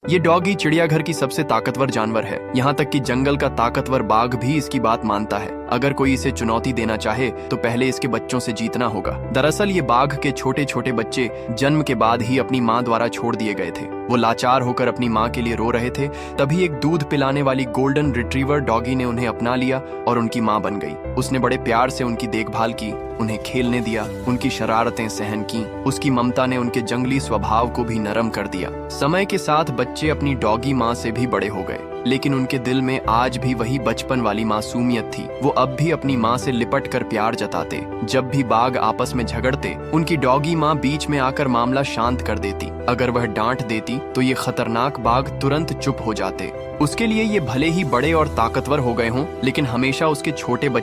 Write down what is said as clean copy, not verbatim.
ये डॉगी चिड़ियाघर की सबसे ताकतवर जानवर है। यहाँ तक कि जंगल का ताकतवर बाघ भी इसकी बात मानता है। अगर कोई इसे चुनौती देना चाहे तो पहले इसके बच्चों से जीतना होगा। दरअसल ये बाघ के छोटे छोटे बच्चे जन्म के बाद ही अपनी माँ द्वारा छोड़ दिए गए थे। वो लाचार होकर अपनी माँ के लिए रो रहे थे। तभी एक दूध पिलाने वाली गोल्डन रिट्रीवर डॉगी ने उन्हें अपना लिया और उनकी माँ बन गई। उसने बड़े प्यार से उनकी देखभाल की, उन्हें खेलने दिया, उनकी शरारतें सहन की। उसकी ममता ने उनके जंगली स्वभाव को भी नरम कर दिया। समय के साथ बच्चे अपनी डॉगी माँ से भी बड़े हो गए, लेकिन उनके दिल में आज भी वही बचपन वाली मासूमियत थी। वो अब भी अपनी माँ से लिपट कर प्यार जताते। जब भी बाघ आपस में झगड़ते, उनकी डॉगी माँ बीच में आकर मामला शांत कर देती। अगर वह डांट देती तो ये खतरनाक बाघ तुरंत चुप हो जाते। उसके लिए ये भले ही बड़े और ताकतवर हो गए हों, लेकिन हमेशा उसके छोटे बच्चे